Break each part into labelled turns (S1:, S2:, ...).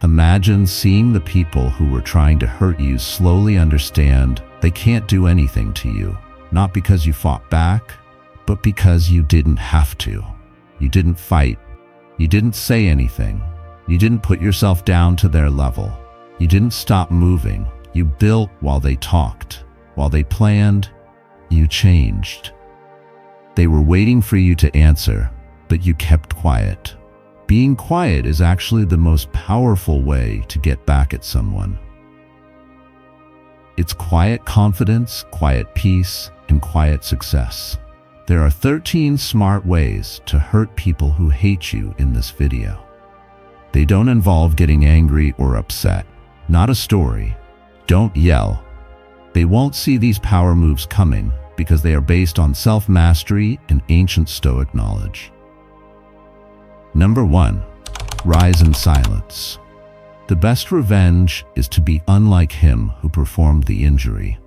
S1: Imagine seeing the people who were trying to hurt you slowly understand they can't do anything to you, not because you fought back, but because you didn't have to. You didn't fight. You didn't say anything. You didn't put yourself down to their level. You didn't stop moving. You built while they talked. While they planned, you changed. They were waiting for you to answer, but you kept quiet. Being quiet is actually the most powerful way to get back at someone. It's quiet confidence, quiet peace, and quiet success. There are 13 smart ways to hurt people who hate you in this video. They don't involve getting angry or upset. Not a story. Don't yell. They won't see these power moves coming because they are based on self-mastery and ancient Stoic knowledge. Number 1. Rise in silence. The best revenge is to be unlike him who performed the injury.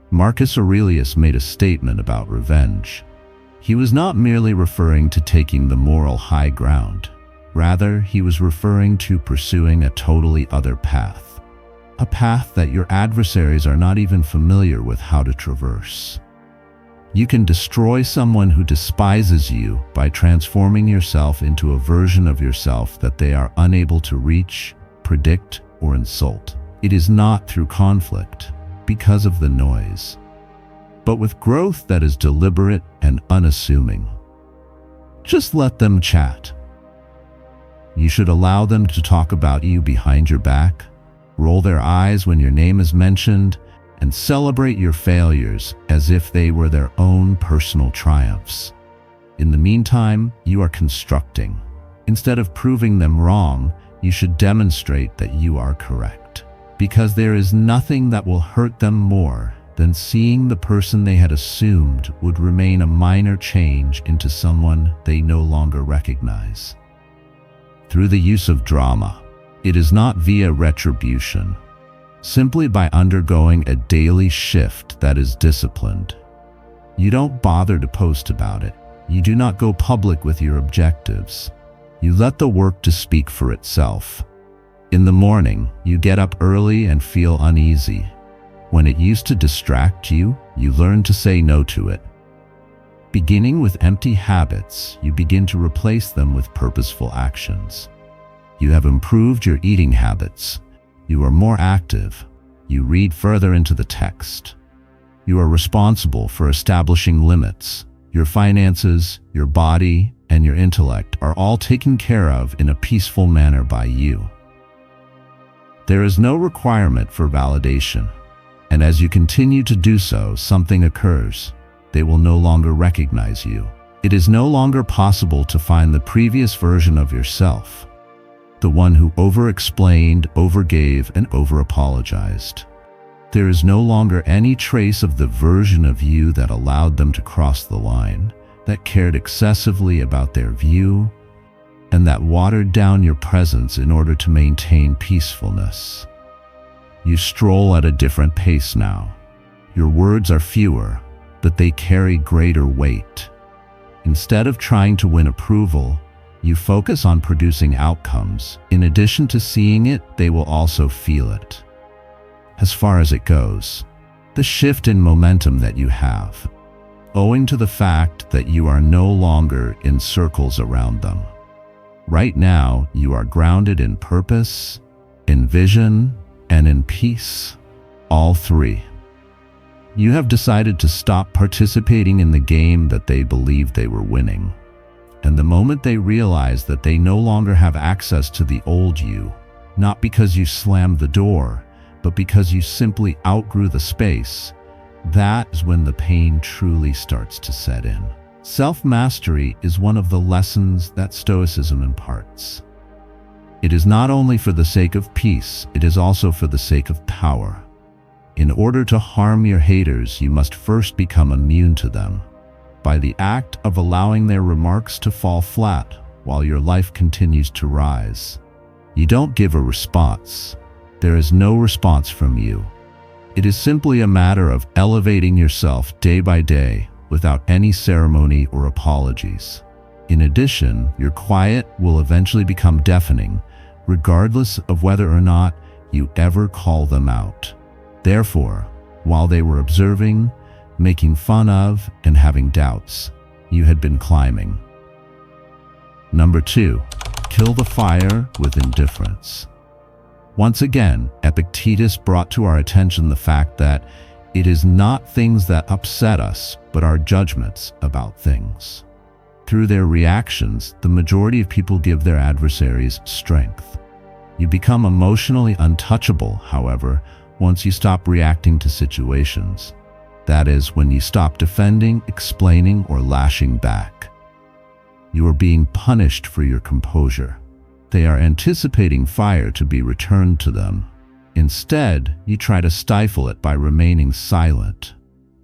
S1: Marcus Aurelius made a statement about revenge. He was not merely referring to taking the moral high ground. Rather, he was referring to pursuing a totally other path. A path that your adversaries are not even familiar with how to traverse. You can destroy someone who despises you by transforming yourself into a version of yourself that they are unable to reach, predict, or insult. It is not through conflict, because of the noise, but with growth that is deliberate and unassuming. Just let them chat. You should allow them to talk about you behind your back, roll their eyes when your name is mentioned, and celebrate your failures as if they were their own personal triumphs. In the meantime, you are constructing. Instead of proving them wrong, you should demonstrate that you are correct. Because there is nothing that will hurt them more than seeing the person they had assumed would remain a minor change into someone they no longer recognize. Through the use of drama, it is not via retribution. Simply by undergoing a daily shift that is disciplined. You don't bother to post about it. You do not go public with your objectives. You let the work to speak for itself. In the morning, you get up early and feel uneasy. When it used to distract you, you learn to say no to it. Beginning with empty habits, you begin to replace them with purposeful actions. You have improved your eating habits. You are more active. You read further into the text. You are responsible for establishing limits. Your finances, your body, and your intellect are all taken care of in a peaceful manner by you. There is no requirement for validation, and as you continue to do so, something occurs. They will no longer recognize you. It is no longer possible to find the previous version of yourself. The one who over-explained, over-gave, and over-apologized. There is no longer any trace of the version of you that allowed them to cross the line, that cared excessively about their view, and that watered down your presence in order to maintain peacefulness. You stroll at a different pace now. Your words are fewer, but they carry greater weight. Instead of trying to win approval, you focus on producing outcomes. In addition to seeing it, they will also feel it. As far as it goes, the shift in momentum that you have, owing to the fact that you are no longer in circles around them. Right now, you are grounded in purpose, in vision, and in peace. All three. You have decided to stop participating in the game that they believed they were winning. And the moment they realize that they no longer have access to the old you, not because you slammed the door, but because you simply outgrew the space, that is when the pain truly starts to set in. Self-mastery is one of the lessons that Stoicism imparts. It is not only for the sake of peace, it is also for the sake of power. In order to harm your haters, you must first become immune to them. By the act of allowing their remarks to fall flat while your life continues to rise. You don't give a response. There is no response from you. It is simply a matter of elevating yourself day by day without any ceremony or apologies. In addition, your quiet will eventually become deafening regardless of whether or not you ever call them out. Therefore, while they were observing, making fun of, and having doubts, you had been climbing. Number 2, kill the fire with indifference. Once again, Epictetus brought to our attention the fact that it is not things that upset us, but our judgments about things. Through their reactions, the majority of people give their adversaries strength. You become emotionally untouchable, however, once you stop reacting to situations. That is, when you stop defending, explaining, or lashing back. You are being punished for your composure. They are anticipating fire to be returned to them. Instead, you try to stifle it by remaining silent.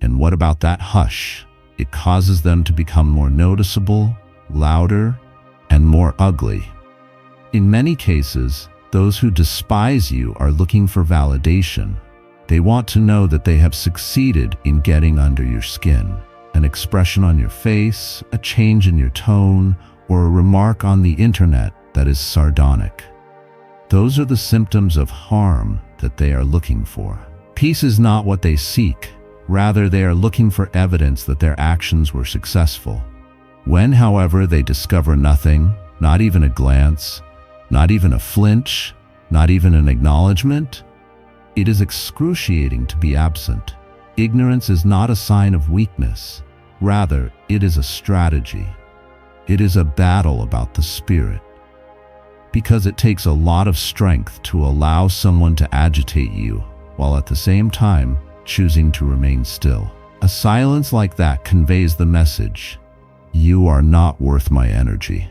S1: And what about that hush? It causes them to become more noticeable, louder, and more ugly. In many cases, those who despise you are looking for validation. They want to know that they have succeeded in getting under your skin. An expression on your face, a change in your tone, or a remark on the internet that is sardonic. Those are the symptoms of harm that they are looking for. Peace is not what they seek. Rather, they are looking for evidence that their actions were successful. When, however, they discover nothing, not even a glance, not even a flinch, not even an acknowledgement, it is excruciating to be absent. Ignorance is not a sign of weakness. Rather, it is a strategy. It is a battle about the spirit. Because it takes a lot of strength to allow someone to agitate you, while at the same time choosing to remain still. A silence like that conveys the message, "You are not worth my energy."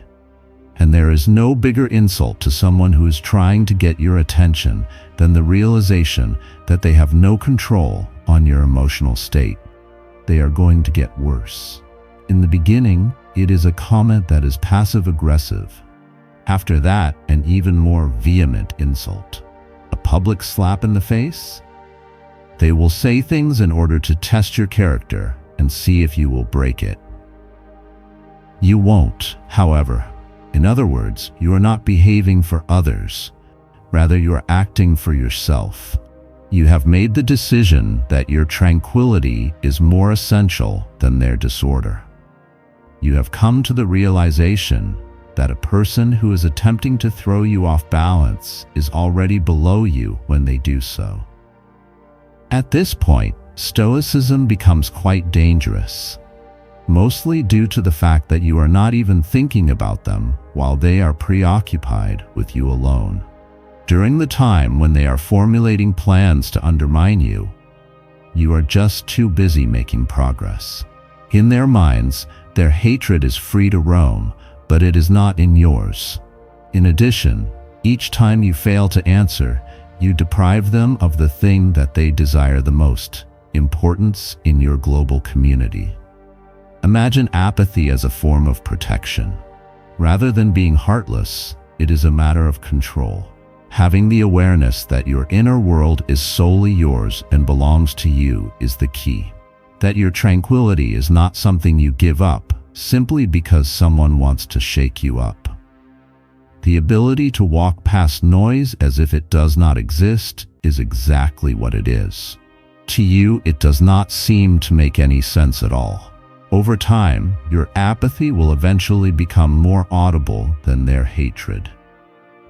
S1: And there is no bigger insult to someone who is trying to get your attention than the realization that they have no control on your emotional state. They are going to get worse. In the beginning, it is a comment that is passive-aggressive. After that, an even more vehement insult. A public slap in the face? They will say things in order to test your character and see if you will break it. You won't, however. In other words, you are not behaving for others. Rather, you are acting for yourself. You have made the decision that your tranquility is more essential than their disorder. You have come to the realization that a person who is attempting to throw you off balance is already below you when they do so. At this point, Stoicism becomes quite dangerous, mostly due to the fact that you are not even thinking about them while they are preoccupied with you alone. During the time when they are formulating plans to undermine you, you are just too busy making progress. In their minds, their hatred is free to roam, but it is not in yours. In addition, each time you fail to answer, you deprive them of the thing that they desire the most, importance in your global community. Imagine apathy as a form of protection. Rather than being heartless, it is a matter of control. Having the awareness that your inner world is solely yours and belongs to you is the key. That your tranquility is not something you give up simply because someone wants to shake you up. The ability to walk past noise as if it does not exist is exactly what it is. To you, it does not seem to make any sense at all. Over time, your apathy will eventually become more audible than their hatred.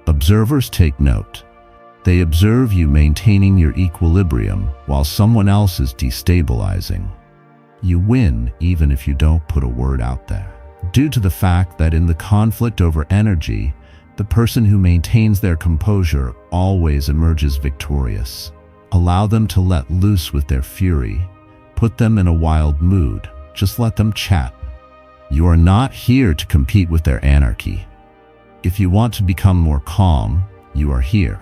S1: Observers take note. They observe you maintaining your equilibrium while someone else is destabilizing. You win even if you don't put a word out there. Due to the fact that in the conflict over energy, the person who maintains their composure always emerges victorious. Allow them to let loose with their fury. Put them in a wild mood. Just let them chat. You are not here to compete with their anarchy. If you want to become more calm, you are here.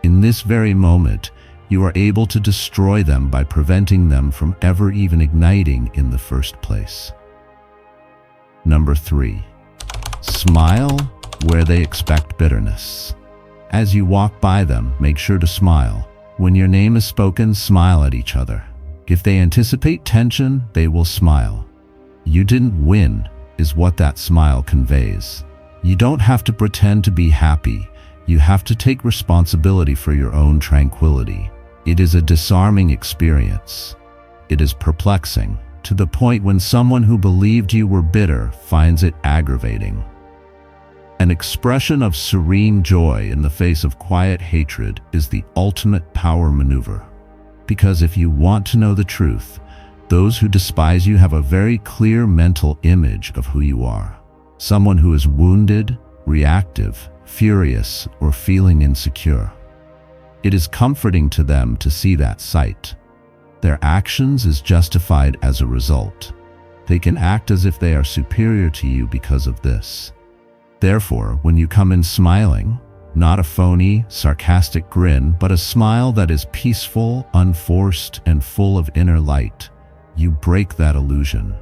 S1: In this very moment, you are able to destroy them by preventing them from ever even igniting in the first place. Number 3. Smile where they expect bitterness. As you walk by them, make sure to smile. When your name is spoken, smile at each other. If they anticipate tension, they will smile. You didn't win, is what that smile conveys. You don't have to pretend to be happy. You have to take responsibility for your own tranquility. It is a disarming experience. It is perplexing, to the point when someone who believed you were bitter finds it aggravating. An expression of serene joy in the face of quiet hatred is the ultimate power maneuver. Because if you want to know the truth, those who despise you have a very clear mental image of who you are. Someone who is wounded, reactive, furious, or feeling insecure. It is comforting to them to see that sight. Their actions is justified as a result. They can act as if they are superior to you because of this. Therefore, when you come in smiling, not a phony, sarcastic grin, but a smile that is peaceful, unforced, and full of inner light, you break that illusion.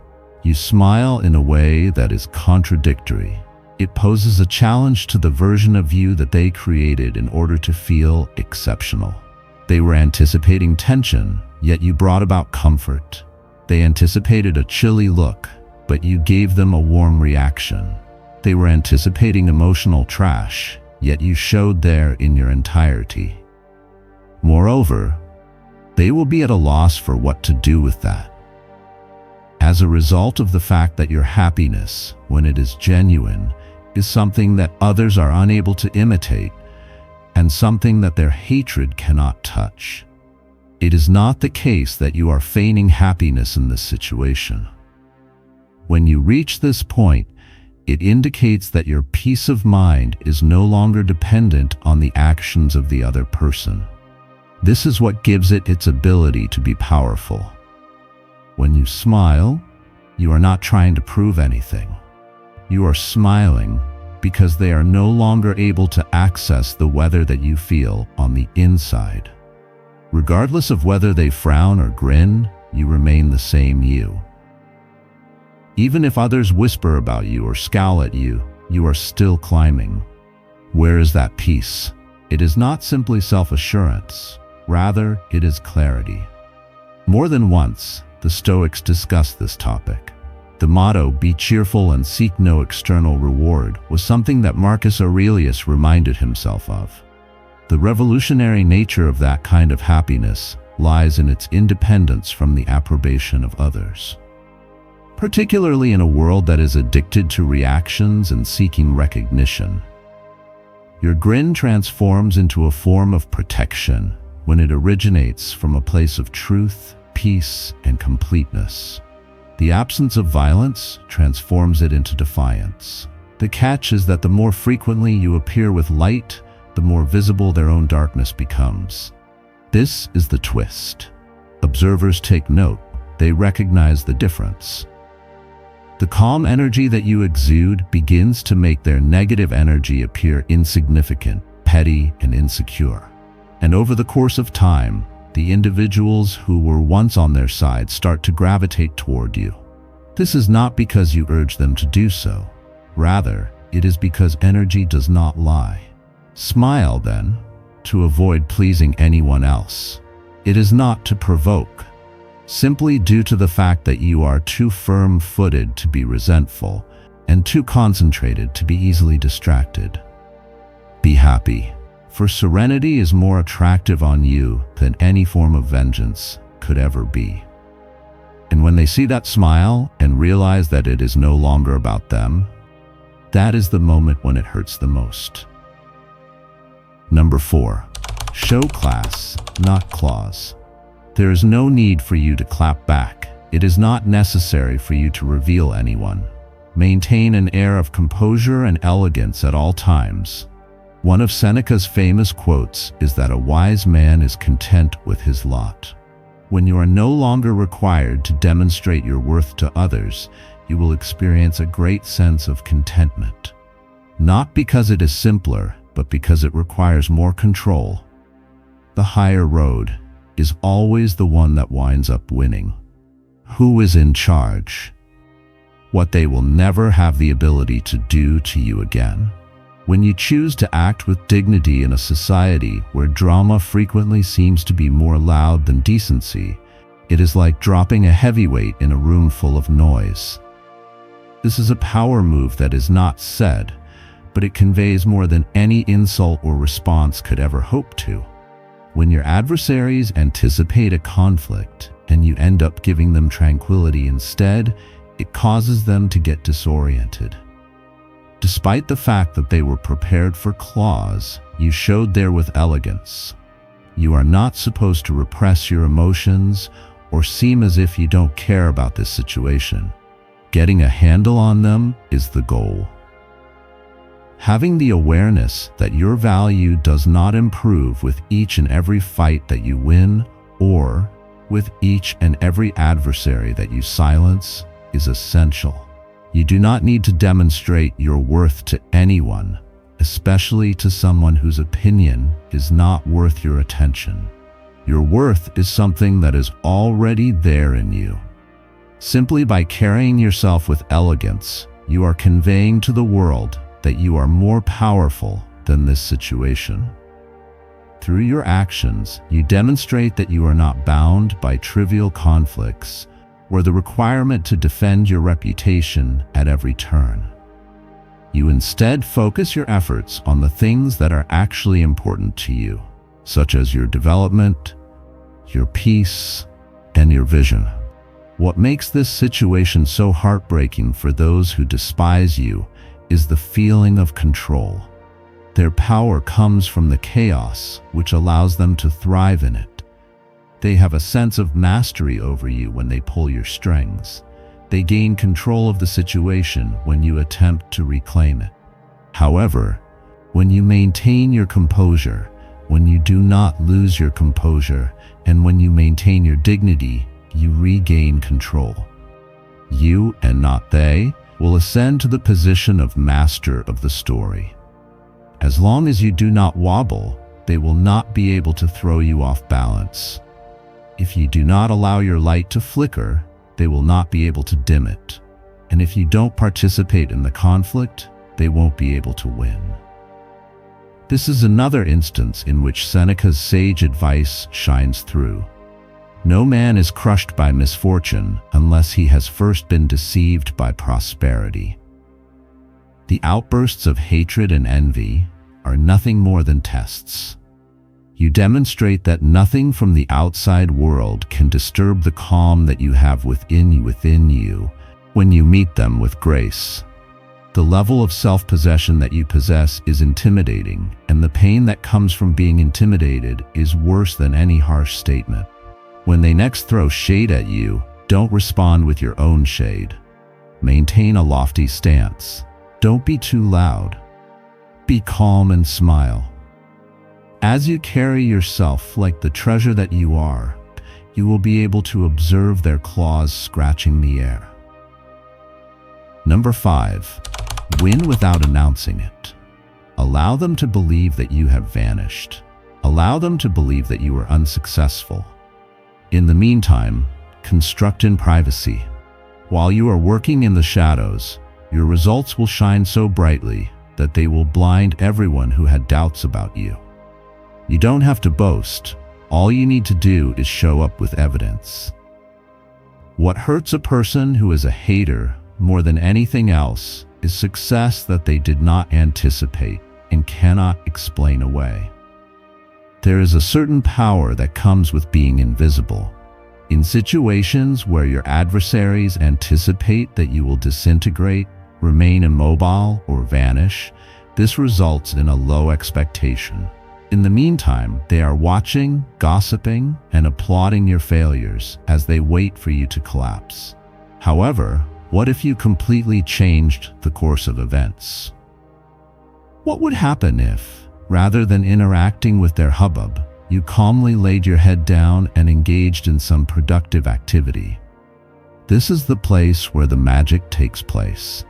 S1: You smile in a way that is contradictory. It poses a challenge to the version of you that they created in order to feel exceptional. They were anticipating tension, yet you brought about comfort. They anticipated a chilly look, but you gave them a warm reaction. They were anticipating emotional trash, yet you showed there in your entirety. Moreover, they will be at a loss for what to do with that. As a result of the fact that your happiness, when it is genuine, is something that others are unable to imitate, and something that their hatred cannot touch. It is not the case that you are feigning happiness in this situation. When you reach this point, it indicates that your peace of mind is no longer dependent on the actions of the other person. This is what gives it its ability to be powerful. When you smile, you are not trying to prove anything. You are smiling because they are no longer able to access the weather that you feel on the inside. Regardless of whether they frown or grin, you remain the same you. Even if others whisper about you or scowl at you, you are still climbing. Where is that peace? It is not simply self-assurance. Rather, it is clarity. More than once, the Stoics discussed this topic. The motto, "Be cheerful and seek no external reward," was something that Marcus Aurelius reminded himself of. The revolutionary nature of that kind of happiness lies in its independence from the approbation of others. Particularly in a world that is addicted to reactions and seeking recognition. Your grin transforms into a form of protection when it originates from a place of truth, peace, and completeness. The absence of violence transforms it into defiance. The catch is that the more frequently you appear with light, the more visible their own darkness becomes. This is the twist. Observers take note. They recognize the difference. The calm energy that you exude begins to make their negative energy appear insignificant, petty, and insecure. And over the course of time, the individuals who were once on their side start to gravitate toward you. This is not because you urge them to do so. Rather, it is because energy does not lie. Smile, then, to avoid pleasing anyone else. It is not to provoke. Simply due to the fact that you are too firm-footed to be resentful and too concentrated to be easily distracted. Be happy, for serenity is more attractive on you than any form of vengeance could ever be. And when they see that smile and realize that it is no longer about them, that is the moment when it hurts the most. Number 4. Show class, not claws. There is no need for you to clap back. It is not necessary for you to reveal anyone. Maintain an air of composure and elegance at all times. One of Seneca's famous quotes is that a wise man is content with his lot. When you are no longer required to demonstrate your worth to others, you will experience a great sense of contentment. Not because it is simpler, but because it requires more control. The higher road is always the one that winds up winning. Who is in charge? What they will never have the ability to do to you again. When you choose to act with dignity in a society where drama frequently seems to be more loud than decency, it is like dropping a heavyweight in a room full of noise. This is a power move that is not said, but it conveys more than any insult or response could ever hope to. When your adversaries anticipate a conflict and you end up giving them tranquility instead, it causes them to get disoriented. Despite the fact that they were prepared for claws, you showed there with elegance. You are not supposed to repress your emotions or seem as if you don't care about this situation. Getting a handle on them is the goal. Having the awareness that your value does not improve with each and every fight that you win or with each and every adversary that you silence is essential. You do not need to demonstrate your worth to anyone, especially to someone whose opinion is not worth your attention. Your worth is something that is already there in you. Simply by carrying yourself with elegance, you are conveying to the world that you are more powerful than this situation. Through your actions, you demonstrate that you are not bound by trivial conflicts or the requirement to defend your reputation at every turn. You instead focus your efforts on the things that are actually important to you, such as your development, your peace, and your vision. What makes this situation so heartbreaking for those who despise you is the feeling of control. Their power comes from the chaos, which allows them to thrive in it. They have a sense of mastery over you when they pull your strings. They gain control of the situation when you attempt to reclaim it. However, when you maintain your composure, when you do not lose your composure, and when you maintain your dignity, you regain control. You, and not they, will ascend to the position of master of the story. As long as you do not wobble, they will not be able to throw you off balance. If you do not allow your light to flicker, they will not be able to dim it. And if you don't participate in the conflict, they won't be able to win. This is another instance in which Seneca's sage advice shines through. No man is crushed by misfortune unless he has first been deceived by prosperity. The outbursts of hatred and envy are nothing more than tests. You demonstrate that nothing from the outside world can disturb the calm that you have within you when you meet them with grace. The level of self-possession that you possess is intimidating, and the pain that comes from being intimidated is worse than any harsh statement. When they next throw shade at you, don't respond with your own shade. Maintain a lofty stance. Don't be too loud. Be calm and smile. As you carry yourself like the treasure that you are, you will be able to observe their claws scratching the air. Number 5. Win without announcing it. Allow them to believe that you have vanished. Allow them to believe that you are unsuccessful. In the meantime, construct in privacy. While you are working in the shadows, your results will shine so brightly that they will blind everyone who had doubts about you. You don't have to boast. All you need to do is show up with evidence. What hurts a person who is a hater more than anything else is success that they did not anticipate and cannot explain away. There is a certain power that comes with being invisible. In situations where your adversaries anticipate that you will disintegrate, remain immobile, or vanish, this results in a low expectation. In the meantime, they are watching, gossiping, and applauding your failures as they wait for you to collapse. However, what if you completely changed the course of events? What would happen if, rather than interacting with their hubbub, you calmly laid your head down and engaged in some productive activity? This is the place where the magic takes place.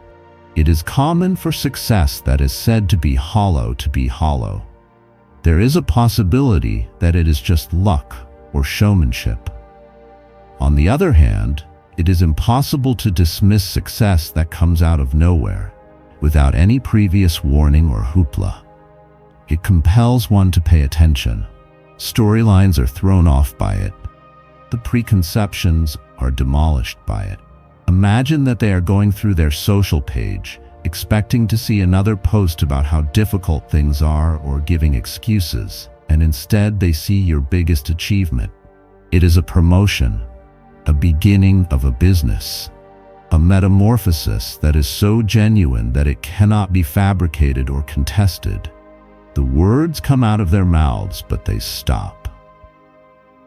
S1: It is common for success that is said to be hollow to be hollow. There is a possibility that it is just luck or showmanship. On the other hand, it is impossible to dismiss success that comes out of nowhere, without any previous warning or hoopla. It compels one to pay attention. Storylines are thrown off by it. The preconceptions are demolished by it. Imagine that they are going through their social page, expecting to see another post about how difficult things are or giving excuses, and instead they see your biggest achievement. It is a promotion, a beginning of a business, a metamorphosis that is so genuine that it cannot be fabricated or contested. The words come out of their mouths, but they stop.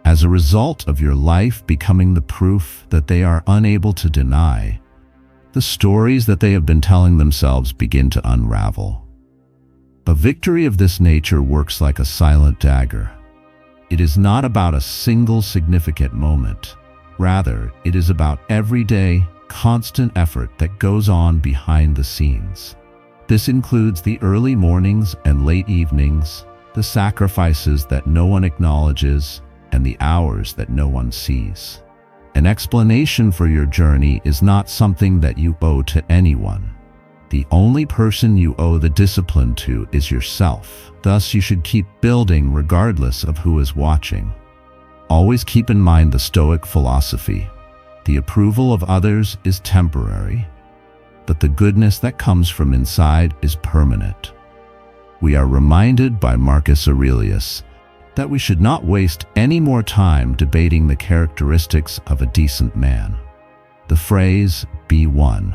S1: As a result of your life becoming the proof that they are unable to deny, the stories that they have been telling themselves begin to unravel. A victory of this nature works like a silent dagger. It is not about a single significant moment. Rather, it is about everyday, constant effort that goes on behind the scenes. This includes the early mornings and late evenings, the sacrifices that no one acknowledges, and the hours that no one sees. An explanation for your journey is not something that you owe to anyone. The only person you owe the discipline to is yourself. Thus, you should keep building regardless of who is watching. Always keep in mind the Stoic philosophy. The approval of others is temporary, but the goodness that comes from inside is permanent. We are reminded by Marcus Aurelius that we should not waste any more time debating the characteristics of a decent man. The phrase, "be one,"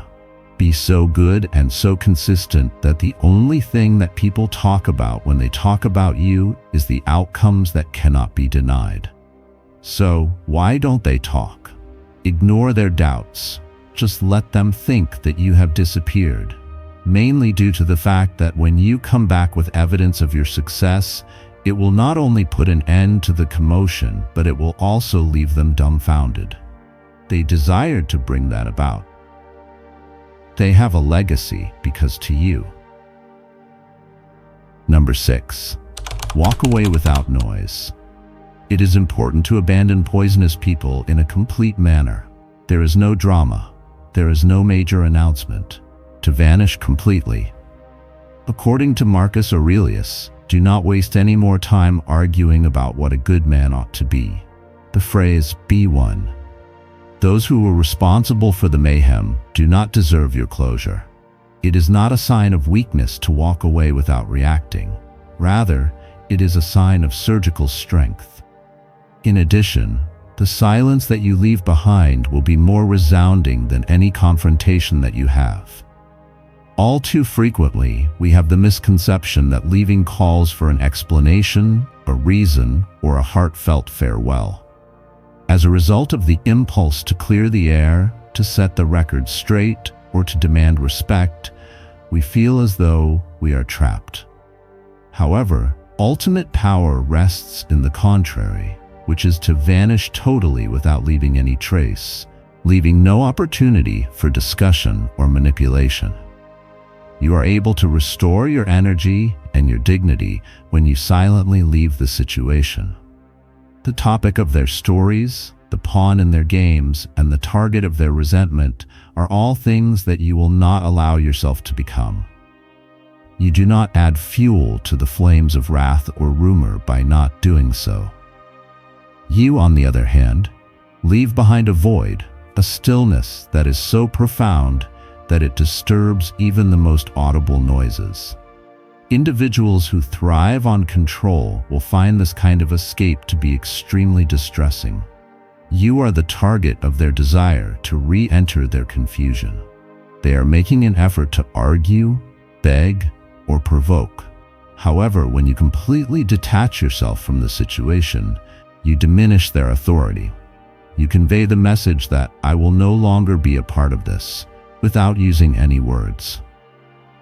S1: be so good and so consistent that the only thing that people talk about when they talk about you is the outcomes that cannot be denied. So, why don't they talk? Ignore their doubts. Just let them think that you have disappeared, mainly due to the fact that when you come back with evidence of your success, it will not only put an end to the commotion, but it will also leave them dumbfounded. They desired to bring that about. They have a legacy because to you. Number 6. Walk away without noise. It is important to abandon poisonous people in a complete manner. There is no drama. There is no major announcement. To vanish completely. According to Marcus Aurelius, do not waste any more time arguing about what a good man ought to be. The phrase, "be one." Those who were responsible for the mayhem do not deserve your closure. It is not a sign of weakness to walk away without reacting. Rather, it is a sign of surgical strength. In addition, the silence that you leave behind will be more resounding than any confrontation that you have. All too frequently, we have the misconception that leaving calls for an explanation, a reason, or a heartfelt farewell. As a result of the impulse to clear the air, to set the record straight, or to demand respect, we feel as though we are trapped. However, ultimate power rests in the contrary, which is to vanish totally without leaving any trace, leaving no opportunity for discussion or manipulation. You are able to restore your energy and your dignity when you silently leave the situation. The topic of their stories, the pawn in their games, and the target of their resentment are all things that you will not allow yourself to become. You do not add fuel to the flames of wrath or rumor by not doing so. You, on the other hand, leave behind a void, a stillness that is so profound that it disturbs even the most audible noises. Individuals who thrive on control will find this kind of escape to be extremely distressing. You are the target of their desire to re-enter their confusion. They are making an effort to argue, beg, or provoke. However, when you completely detach yourself from the situation, you diminish their authority. You convey the message that I will no longer be a part of this, without using any words.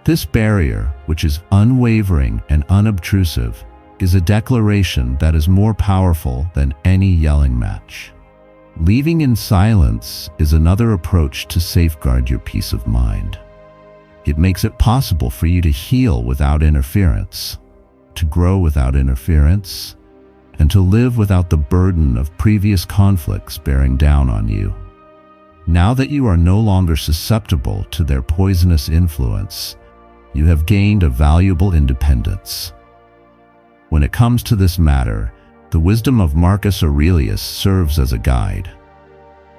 S1: This barrier, which is unwavering and unobtrusive, is a declaration that is more powerful than any yelling match. Leaving in silence is another approach to safeguard your peace of mind. It makes it possible for you to heal without interference, to grow without interference, and to live without the burden of previous conflicts bearing down on you. Now that you are no longer susceptible to their poisonous influence, you have gained a valuable independence. When it comes to this matter, the wisdom of Marcus Aurelius serves as a guide.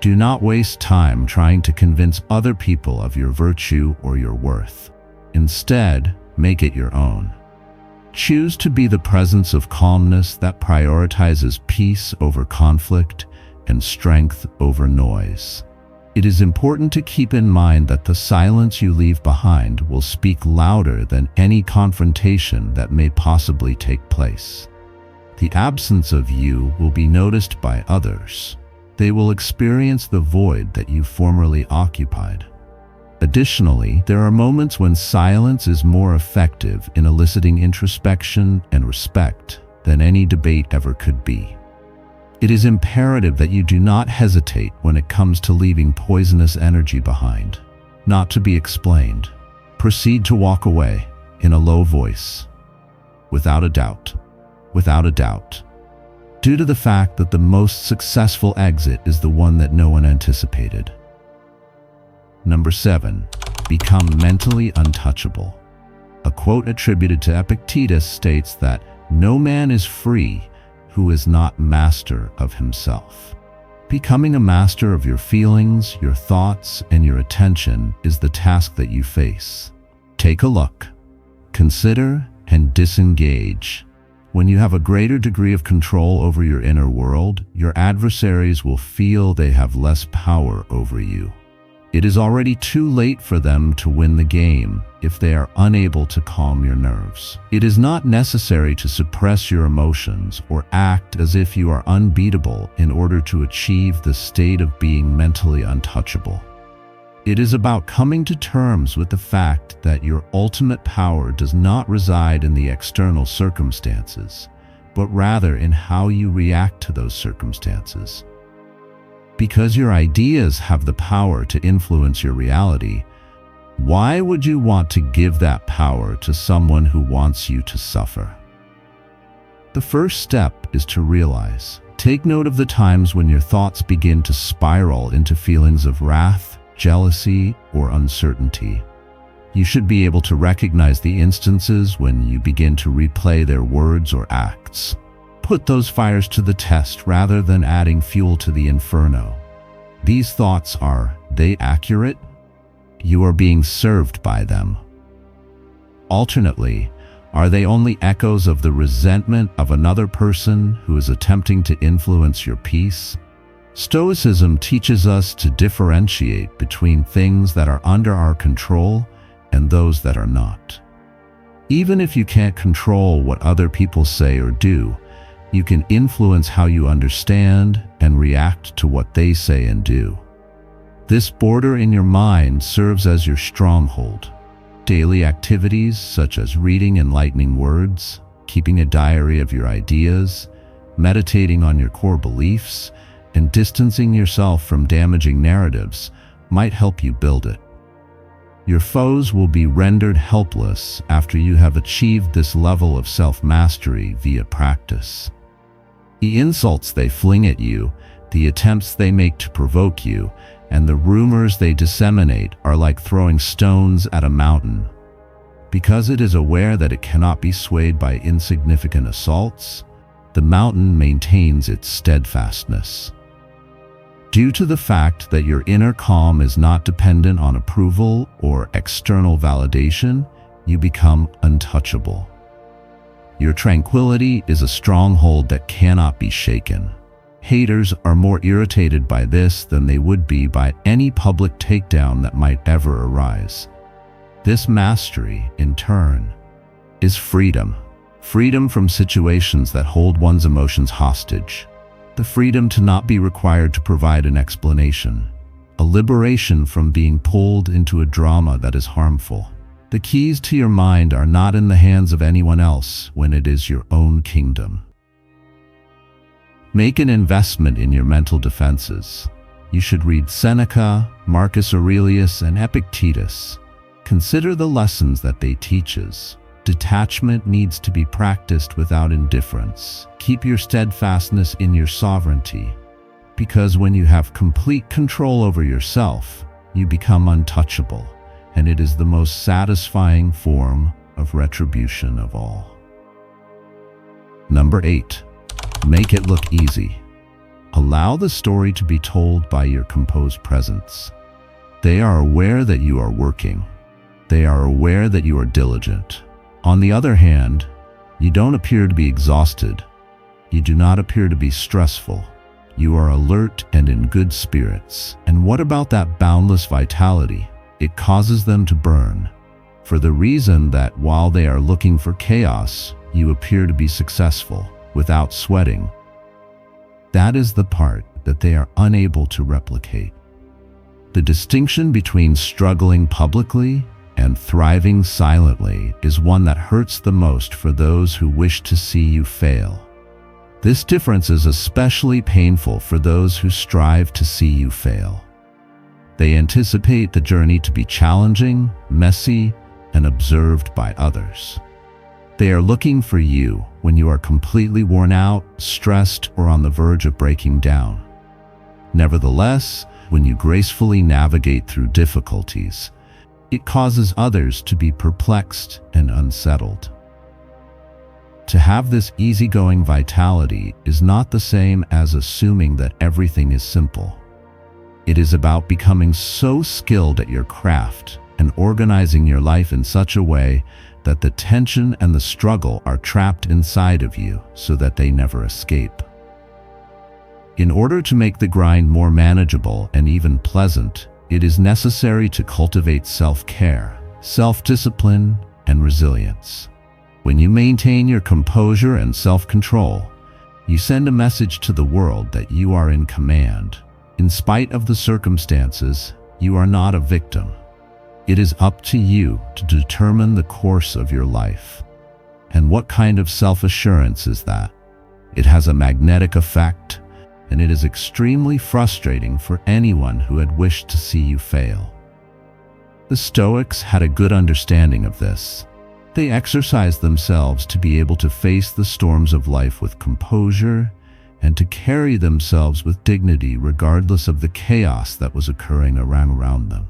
S1: Do not waste time trying to convince other people of your virtue or your worth. Instead, make it your own. Choose to be the presence of calmness that prioritizes peace over conflict and strength over noise. It is important to keep in mind that the silence you leave behind will speak louder than any confrontation that may possibly take place. The absence of you will be noticed by others. They will experience the void that you formerly occupied. Additionally, there are moments when silence is more effective in eliciting introspection and respect than any debate ever could be. It is imperative that you do not hesitate when it comes to leaving poisonous energy behind. Not to be explained. Proceed to walk away in a low voice. Without a doubt. Without a doubt. Due to the fact that the most successful exit is the one that no one anticipated. Number 7. Become mentally untouchable. A quote attributed to Epictetus states that no man is free who is not master of himself. Becoming a master of your feelings, your thoughts, and your attention is the task that you face. Take a look, consider, and disengage. When you have a greater degree of control over your inner world, your adversaries will feel they have less power over you. It is already too late for them to win the game if they are unable to calm your nerves. It is not necessary to suppress your emotions or act as if you are unbeatable in order to achieve the state of being mentally untouchable. It is about coming to terms with the fact that your ultimate power does not reside in the external circumstances, but rather in how you react to those circumstances. Because your ideas have the power to influence your reality, why would you want to give that power to someone who wants you to suffer? The first step is to realize. Take note of the times when your thoughts begin to spiral into feelings of wrath, jealousy, or uncertainty. You should be able to recognize the instances when you begin to replay their words or acts. Put those fires to the test rather than adding fuel to the inferno. These thoughts are they accurate? You are being served by them. Alternately, are they only echoes of the resentment of another person who is attempting to influence your peace? Stoicism teaches us to differentiate between things that are under our control and those that are not. Even if you can't control what other people say or do, you can influence how you understand and react to what they say and do. This border in your mind serves as your stronghold. Daily activities such as reading enlightening words, keeping a diary of your ideas, meditating on your core beliefs, and distancing yourself from damaging narratives might help you build it. Your foes will be rendered helpless after you have achieved this level of self-mastery via practice. The insults they fling at you, the attempts they make to provoke you, and the rumors they disseminate are like throwing stones at a mountain. Because it is aware that it cannot be swayed by insignificant assaults, the mountain maintains its steadfastness. Due to the fact that your inner calm is not dependent on approval or external validation, you become untouchable. Your tranquility is a stronghold that cannot be shaken. Haters are more irritated by this than they would be by any public takedown that might ever arise. This mastery, in turn, is freedom. Freedom from situations that hold one's emotions hostage. The freedom to not be required to provide an explanation. A liberation from being pulled into a drama that is harmful. The keys to your mind are not in the hands of anyone else when it is your own kingdom. Make an investment in your mental defenses. You should read Seneca, Marcus Aurelius, and Epictetus. Consider the lessons that they teach us. Detachment needs to be practiced without indifference. Keep your steadfastness in your sovereignty. Because when you have complete control over yourself, you become untouchable, and it is the most satisfying form of retribution of all. Number 8. Make it look easy. Allow the story to be told by your composed presence. They are aware that you are working. They are aware that you are diligent. On the other hand, you don't appear to be exhausted. You do not appear to be stressful. You are alert and in good spirits. And what about that boundless vitality? It causes them to burn, for the reason that while they are looking for chaos, you appear to be successful, without sweating. That is the part that they are unable to replicate. The distinction between struggling publicly and thriving silently is one that hurts the most for those who wish to see you fail. This difference is especially painful for those who strive to see you fail. They anticipate the journey to be challenging, messy, and observed by others. They are looking for you when you are completely worn out, stressed, or on the verge of breaking down. Nevertheless, when you gracefully navigate through difficulties, it causes others to be perplexed and unsettled. To have this easygoing vitality is not the same as assuming that everything is simple. It is about becoming so skilled at your craft and organizing your life in such a way that the tension and the struggle are trapped inside of you so that they never escape. In order to make the grind more manageable and even pleasant, it is necessary to cultivate self-care, self-discipline, and resilience. When you maintain your composure and self-control, you send a message to the world that you are in command. In spite of the circumstances, you are not a victim. It is up to you to determine the course of your life. And what kind of self-assurance is that? It has a magnetic effect, and it is extremely frustrating for anyone who had wished to see you fail. The Stoics had a good understanding of this. They exercised themselves to be able to face the storms of life with composure and to carry themselves with dignity regardless of the chaos that was occurring around them.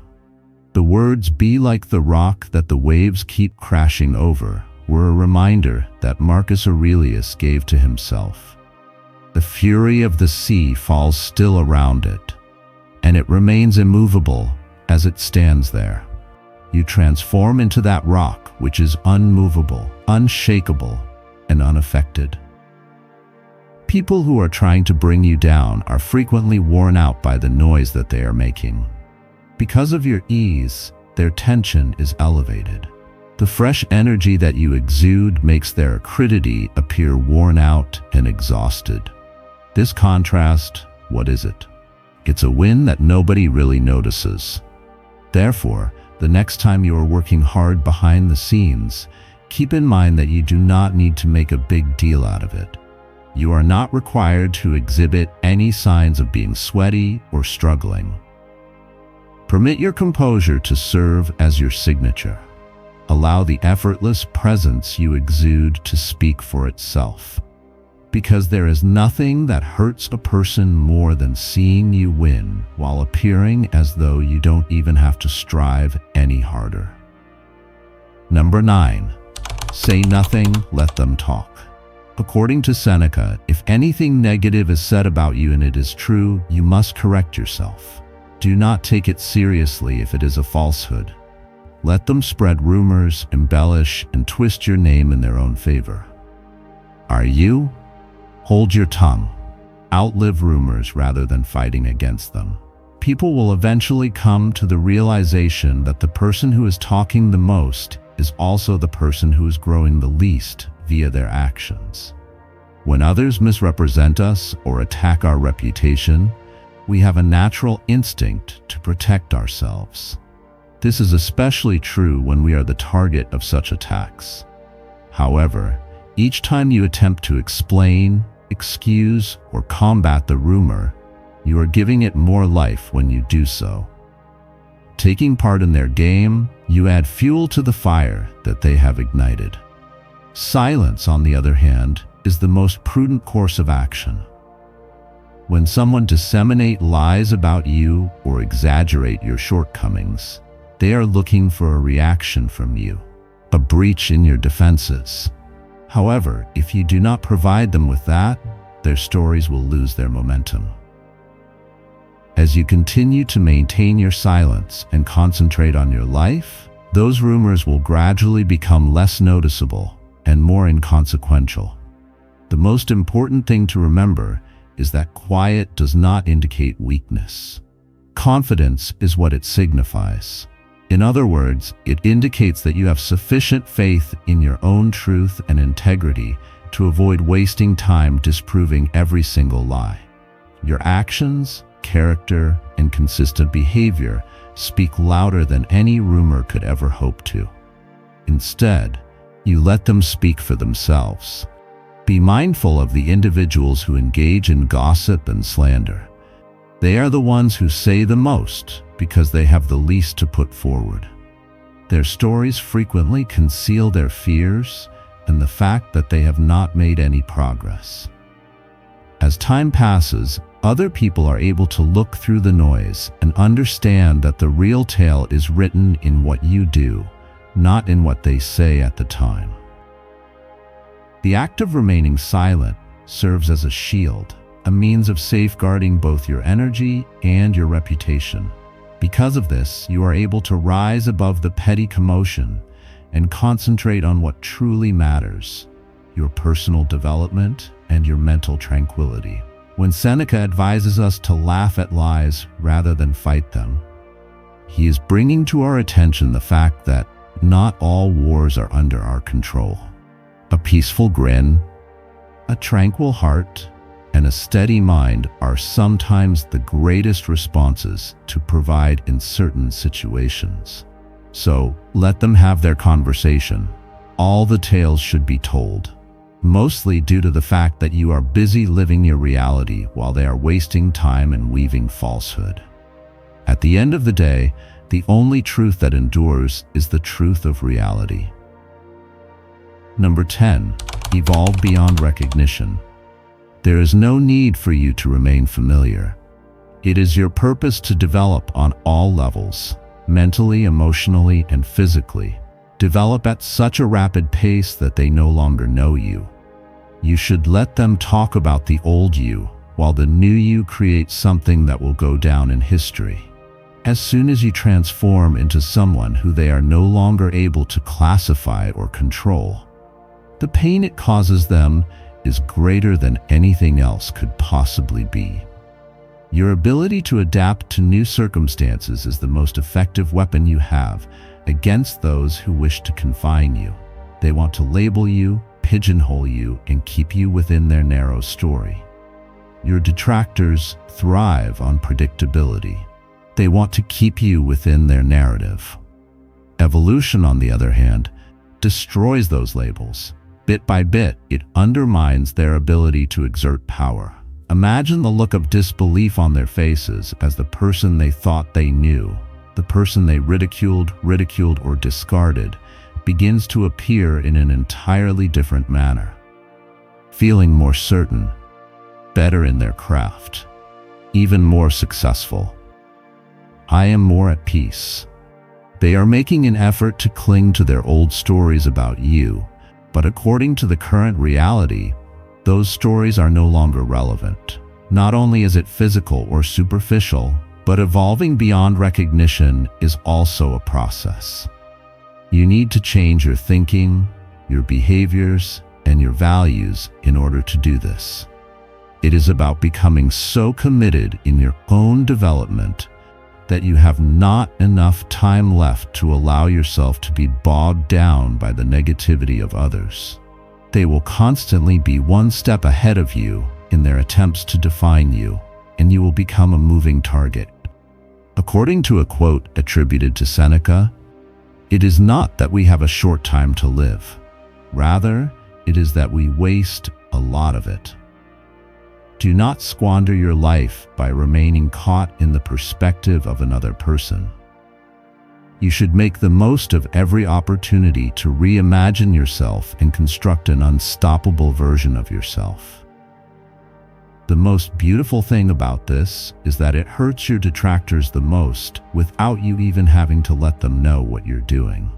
S1: The words, "Be like the rock that the waves keep crashing over," were a reminder that Marcus Aurelius gave to himself. The fury of the sea falls still around it, and it remains immovable as it stands there. You transform into that rock which is unmovable, unshakable, and unaffected. People who are trying to bring you down are frequently worn out by the noise that they are making. Because of your ease, their tension is elevated. The fresh energy that you exude makes their acridity appear worn out and exhausted. This contrast, what is it? It's a win that nobody really notices. Therefore, the next time you are working hard behind the scenes, keep in mind that you do not need to make a big deal out of it. You are not required to exhibit any signs of being sweaty or struggling. Permit your composure to serve as your signature. Allow the effortless presence you exude to speak for itself. Because there is nothing that hurts a person more than seeing you win while appearing as though you don't even have to strive any harder. Number 9. Say nothing, let them talk. According to Seneca, if anything negative is said about you and it is true, you must correct yourself. Do not take it seriously if it is a falsehood. Let them spread rumors, embellish, and twist your name in their own favor. Are you? Hold your tongue. Outlive rumors rather than fighting against them. People will eventually come to the realization that the person who is talking the most is also the person who is growing the least via their actions. When others misrepresent us or attack our reputation, we have a natural instinct to protect ourselves. This is especially true when we are the target of such attacks. However, each time you attempt to explain, excuse, or combat the rumor, you are giving it more life when you do so. Taking part in their game, you add fuel to the fire that they have ignited. Silence, on the other hand, is the most prudent course of action. When someone disseminates lies about you or exaggerate your shortcomings, they are looking for a reaction from you, a breach in your defenses. However, if you do not provide them with that, their stories will lose their momentum. As you continue to maintain your silence and concentrate on your life, those rumors will gradually become less noticeable and more inconsequential. The most important thing to remember is that quiet does not indicate weakness. Confidence is what it signifies. In other words, it indicates that you have sufficient faith in your own truth and integrity to avoid wasting time disproving every single lie. Your actions, character, and consistent behavior speak louder than any rumor could ever hope to. Instead, you let them speak for themselves. Be mindful of the individuals who engage in gossip and slander. They are the ones who say the most because they have the least to put forward. Their stories frequently conceal their fears and the fact that they have not made any progress. As time passes, other people are able to look through the noise and understand that the real tale is written in what you do, not in what they say at the time. The act of remaining silent serves as a shield, a means of safeguarding both your energy and your reputation. Because of this, you are able to rise above the petty commotion and concentrate on what truly matters, your personal development and your mental tranquility. When Seneca advises us to laugh at lies rather than fight them, he is bringing to our attention the fact that not all wars are under our control. A peaceful grin, a tranquil heart, and a steady mind are sometimes the greatest responses to provide in certain situations. So, let them have their conversation. All the tales should be told, mostly due to the fact that you are busy living your reality while they are wasting time and weaving falsehood. At the end of the day, the only truth that endures is the truth of reality. Number 10. Evolve beyond recognition. There is no need for you to remain familiar. It is your purpose to develop on all levels, mentally, emotionally, and physically. Develop at such a rapid pace that they no longer know you. You should let them talk about the old you, while the new you creates something that will go down in history. As soon as you transform into someone who they are no longer able to classify or control, the pain it causes them is greater than anything else could possibly be. Your ability to adapt to new circumstances is the most effective weapon you have against those who wish to confine you. They want to label you, pigeonhole you, and keep you within their narrow story. Your detractors thrive on predictability. They want to keep you within their narrative. Evolution, on the other hand, destroys those labels. Bit by bit, it undermines their ability to exert power. Imagine the look of disbelief on their faces as the person they thought they knew, the person they ridiculed, or discarded, begins to appear in an entirely different manner. Feeling more certain, better in their craft, even more successful. I am more at peace. They are making an effort to cling to their old stories about you, but according to the current reality, those stories are no longer relevant. Not only is it physical or superficial, but evolving beyond recognition is also a process. You need to change your thinking, your behaviors, and your values in order to do this. It is about becoming so committed in your own development that you have not enough time left to allow yourself to be bogged down by the negativity of others. They will constantly be one step ahead of you in their attempts to define you, and you will become a moving target. According to a quote attributed to Seneca, "It is not that we have a short time to live. Rather, it is that we waste a lot of it." Do not squander your life by remaining caught in the perspective of another person. You should make the most of every opportunity to reimagine yourself and construct an unstoppable version of yourself. The most beautiful thing about this is that it hurts your detractors the most without you even having to let them know what you're doing.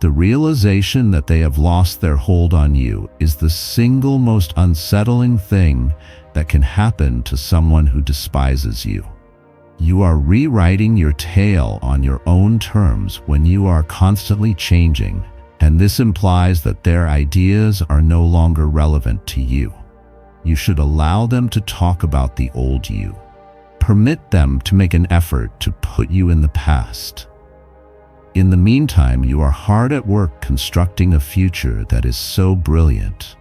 S1: The realization that they have lost their hold on you is the single most unsettling thing that can happen to someone who despises you. You are rewriting your tale on your own terms when you are constantly changing, and this implies that their ideas are no longer relevant to you. You should allow them to talk about the old you. Permit them to make an effort to put you in the past. In the meantime, you are hard at work constructing a future that is so brilliant,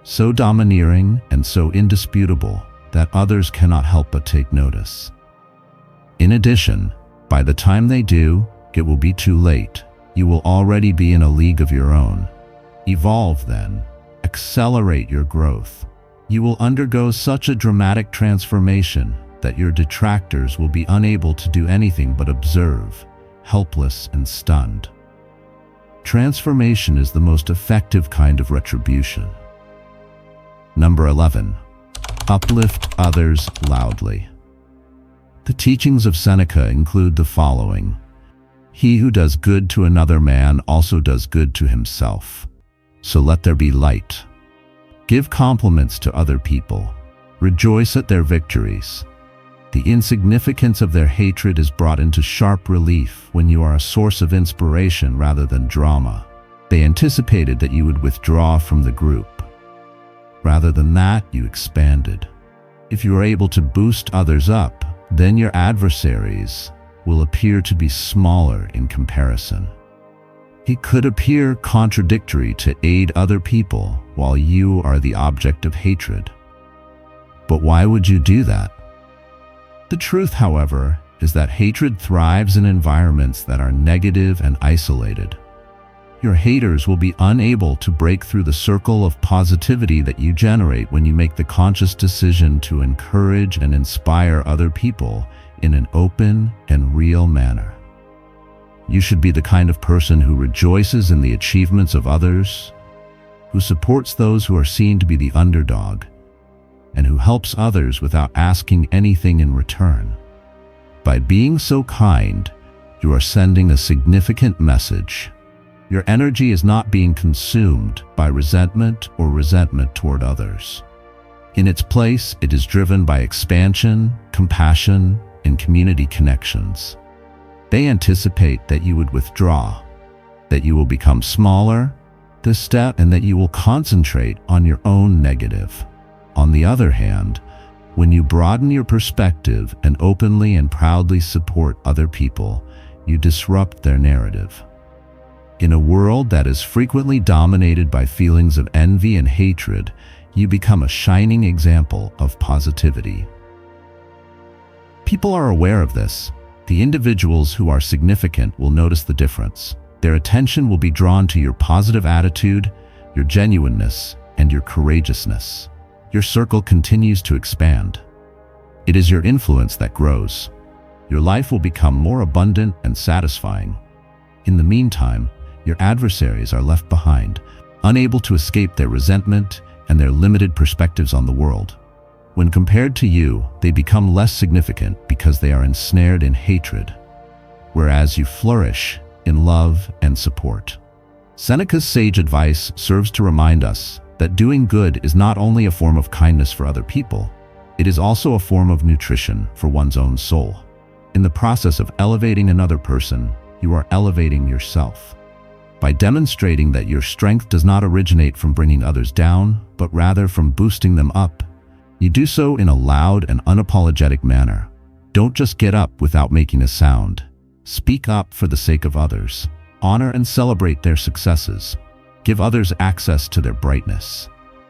S1: so domineering, and so indisputable that others cannot help but take notice. In addition, by the time they do, it will be too late. You will already be in a league of your own. Evolve then. Accelerate your growth. You will undergo such a dramatic transformation that your detractors will be unable to do anything but observe, helpless and stunned. Transformation is the most effective kind of retribution. Number 11. Uplift others loudly. The teachings of Seneca include the following. He who does good to another man also does good to himself. So let there be light. Give compliments to other people. Rejoice at their victories. The insignificance of their hatred is brought into sharp relief when you are a source of inspiration rather than drama. They anticipated that you would withdraw from the group. Rather than that, you expanded. If you are able to boost others up, then your adversaries will appear to be smaller in comparison. It could appear contradictory to aid other people while you are the object of hatred. But why would you do that? The truth, however, is that hatred thrives in environments that are negative and isolated. Your haters will be unable to break through the circle of positivity that you generate when you make the conscious decision to encourage and inspire other people in an open and real manner. You should be the kind of person who rejoices in the achievements of others, who supports those who are seen to be the underdog, and who helps others without asking anything in return. By being so kind, you are sending a significant message. Your energy is not being consumed by resentment toward others. In its place, it is driven by expansion, compassion, and community connections. They anticipate that you would withdraw, that you will become smaller, and that you will concentrate on your own negative. On the other hand, when you broaden your perspective and openly and proudly support other people, you disrupt their narrative. In a world that is frequently dominated by feelings of envy and hatred, you become a shining example of positivity. People are aware of this. The individuals who are significant will notice the difference. Their attention will be drawn to your positive attitude, your genuineness, and your courageousness. Your circle continues to expand. It is your influence that grows. Your life will become more abundant and satisfying. In the meantime, your adversaries are left behind, unable to escape their resentment and their limited perspectives on the world. When compared to you, they become less significant because they are ensnared in hatred, whereas you flourish in love and support. Seneca's sage advice serves to remind us that doing good is not only a form of kindness for other people, it is also a form of nutrition for one's own soul. In the process of elevating another person, you are elevating yourself. By demonstrating that your strength does not originate from bringing others down, but rather from boosting them up, you do so in a loud and unapologetic manner. Don't just get up without making a sound. Speak up for the sake of others. Honor and celebrate their successes. Give others access to their brightness.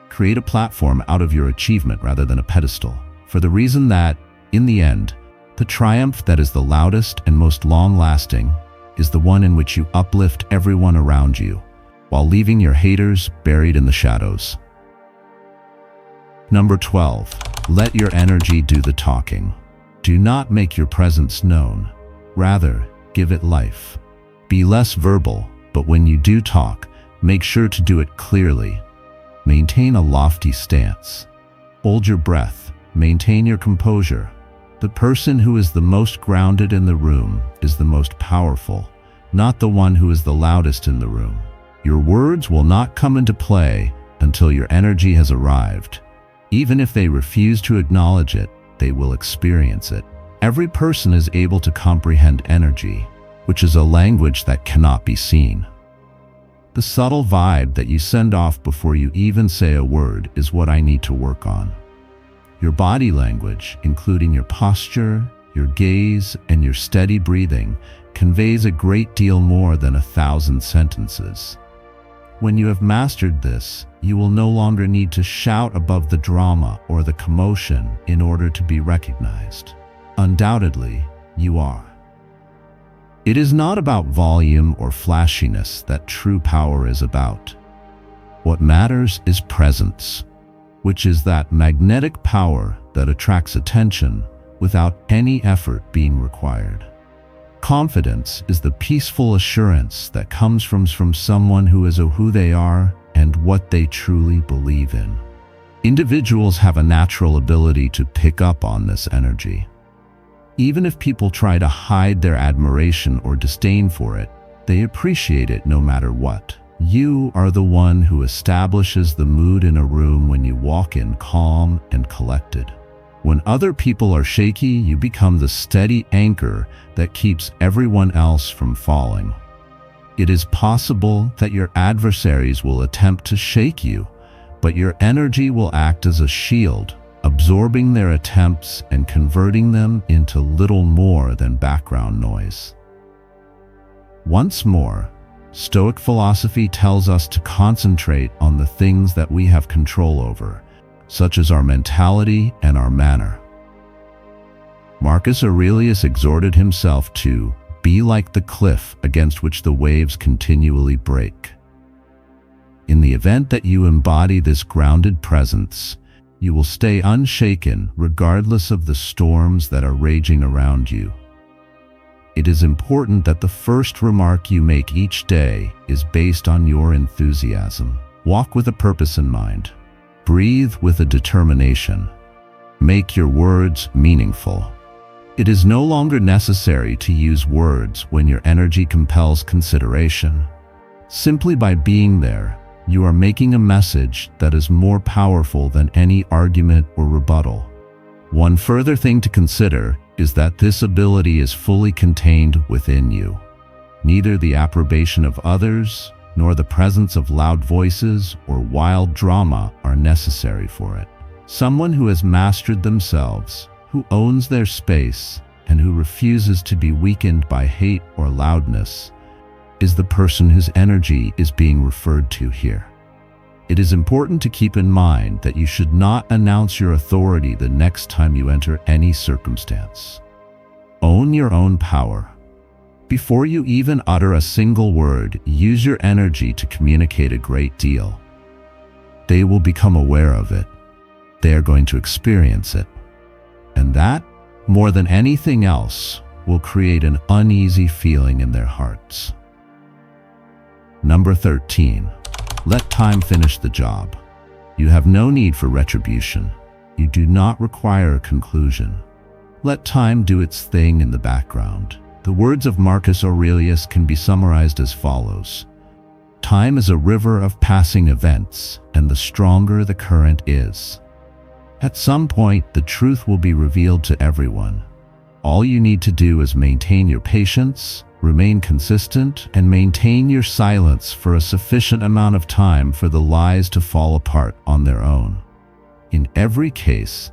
S1: Create a platform out of your achievement rather than a pedestal, for the reason that, in the end, the triumph that is the loudest and most long-lasting is the one in which you uplift everyone around you, while leaving your haters buried in the shadows. Number 12. Let your energy do the talking. Do not make your presence known. Rather, give it life. Be less verbal, but when you do talk, make sure to do it clearly. Maintain a lofty stance. Hold your breath. Maintain your composure. The person who is the most grounded in the room is the most powerful, not the one who is the loudest in the room. Your words will not come into play until your energy has arrived. Even if they refuse to acknowledge it, they will experience it. Every person is able to comprehend energy, which is a language that cannot be seen. The subtle vibe that you send off before you even say a word is what I need to work on. Your body language, including your posture, your gaze, and your steady breathing, conveys a great deal more than 1,000 sentences. When you have mastered this, you will no longer need to shout above the drama or the commotion in order to be recognized. Undoubtedly, you are. It is not about volume or flashiness that true power is about. What matters is presence, which is that magnetic power that attracts attention without any effort being required. Confidence is the peaceful assurance that comes from someone who is who they are and what they truly believe in. Individuals have a natural ability to pick up on this energy. Even if people try to hide their admiration or disdain for it, they appreciate it no matter what. You are the one who establishes the mood in a room when you walk in calm and collected. When other people are shaky, you become the steady anchor that keeps everyone else from falling. It is possible that your adversaries will attempt to shake you, but your energy will act as a shield, absorbing their attempts and converting them into little more than background noise. Once more, Stoic philosophy tells us to concentrate on the things that we have control over, such as our mentality and our manner. Marcus Aurelius exhorted himself to be like the cliff against which the waves continually break. In the event that you embody this grounded presence, you will stay unshaken regardless of the storms that are raging around you. It is important that the first remark you make each day is based on your enthusiasm. Walk with a purpose in mind. Breathe with a determination. Make your words meaningful. It is no longer necessary to use words when your energy compels consideration. Simply by being there, you are making a message that is more powerful than any argument or rebuttal. One further thing to consider is that this ability is fully contained within you. Neither the approbation of others, nor the presence of loud voices or wild drama are necessary for it. Someone who has mastered themselves, who owns their space, and who refuses to be weakened by hate or loudness, is the person whose energy is being referred to here. It is important to keep in mind that you should not announce your authority the next time you enter any circumstance. Own your own power. Before you even utter a single word, use your energy to communicate a great deal. They will become aware of it. They are going to experience it. And that, more than anything else, will create an uneasy feeling in their hearts. Number 13. Let time finish the job. You have no need for retribution. You do not require a conclusion. Let time do its thing in the background. The words of Marcus Aurelius can be summarized as follows. Time is a river of passing events, and the stronger the current is. At some point, the truth will be revealed to everyone. All you need to do is maintain your patience, remain consistent, and maintain your silence for a sufficient amount of time for the lies to fall apart on their own. In every case,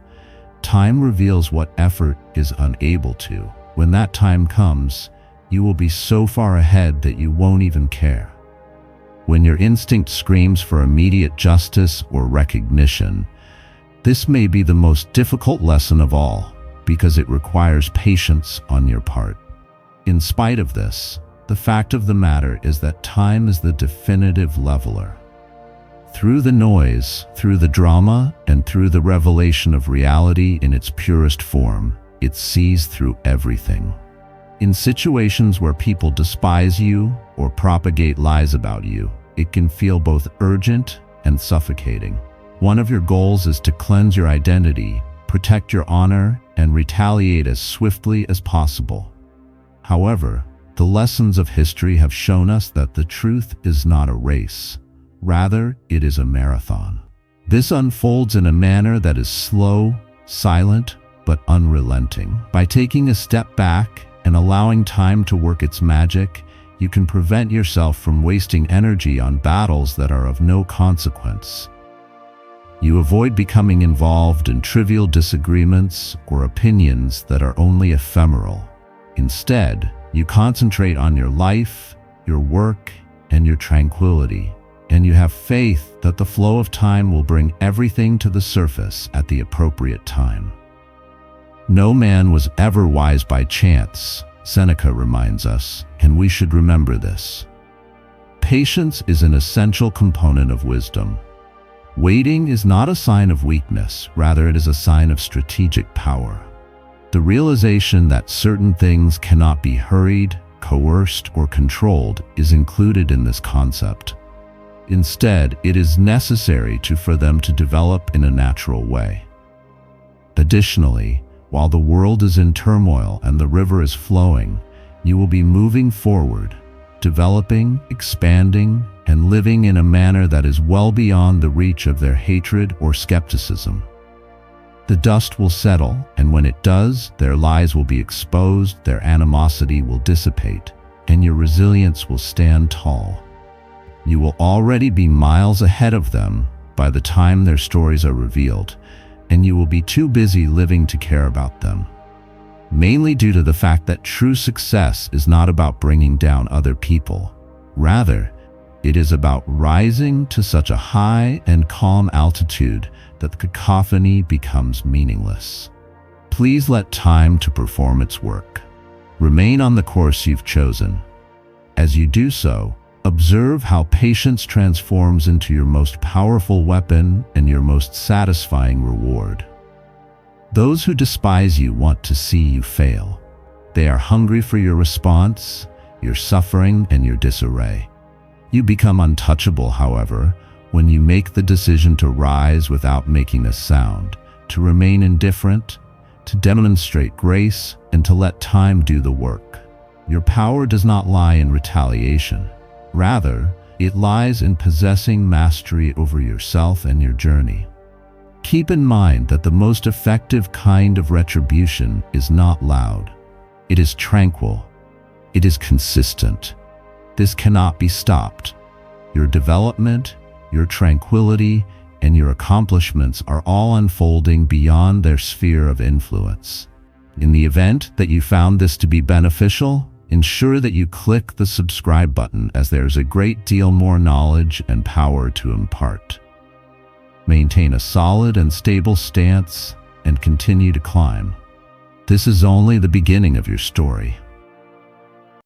S1: time reveals what effort is unable to. When that time comes, you will be so far ahead that you won't even care. When your instinct screams for immediate justice or recognition, this may be the most difficult lesson of all, because it requires patience on your part. In spite of this, the fact of the matter is that time is the definitive leveler. Through the noise, through the drama, and through the revelation of reality in its purest form, it sees through everything. In situations where people despise you or propagate lies about you, it can feel both urgent and suffocating. One of your goals is to cleanse your identity, protect your honor, and retaliate as swiftly as possible. However, the lessons of history have shown us that the truth is not a race. Rather, it is a marathon. This unfolds in a manner that is slow, silent, but unrelenting. By taking a step back and allowing time to work its magic, you can prevent yourself from wasting energy on battles that are of no consequence. You avoid becoming involved in trivial disagreements or opinions that are only ephemeral. Instead, you concentrate on your life, your work, and your tranquility, and you have faith that the flow of time will bring everything to the surface at the appropriate time. No man was ever wise by chance, Seneca reminds us, and we should remember this. Patience is an essential component of wisdom. Waiting is not a sign of weakness, rather it is a sign of strategic power. The realization that certain things cannot be hurried, coerced, or controlled is included in this concept. Instead, it is necessary for them to develop in a natural way. Additionally, while the world is in turmoil and the river is flowing, you will be moving forward, developing, expanding, and living in a manner that is well beyond the reach of their hatred or skepticism. The dust will settle, and when it does, their lies will be exposed, their animosity will dissipate, and your resilience will stand tall. You will already be miles ahead of them by the time their stories are revealed, and you will be too busy living to care about them. Mainly due to the fact that true success is not about bringing down other people. Rather, it is about rising to such a high and calm altitude that the cacophony becomes meaningless. Please let time to perform its work. Remain on the course you've chosen. As you do so, observe how patience transforms into your most powerful weapon and your most satisfying reward. Those who despise you want to see you fail. They are hungry for your response, your suffering, and your disarray. You become untouchable, however, when you make the decision to rise without making a sound, to remain indifferent, to demonstrate grace, and to let time do the work. Your power does not lie in retaliation. Rather, it lies in possessing mastery over yourself and your journey. Keep in mind that the most effective kind of retribution is not loud. It is tranquil. It is consistent. This cannot be stopped. Your development, your tranquility, and your accomplishments are all unfolding beyond their sphere of influence. In the event that you found this to be beneficial, ensure that you click the subscribe button, as there's a great deal more knowledge and power to impart. Maintain a solid and stable stance and continue to climb. This is only the beginning of your story.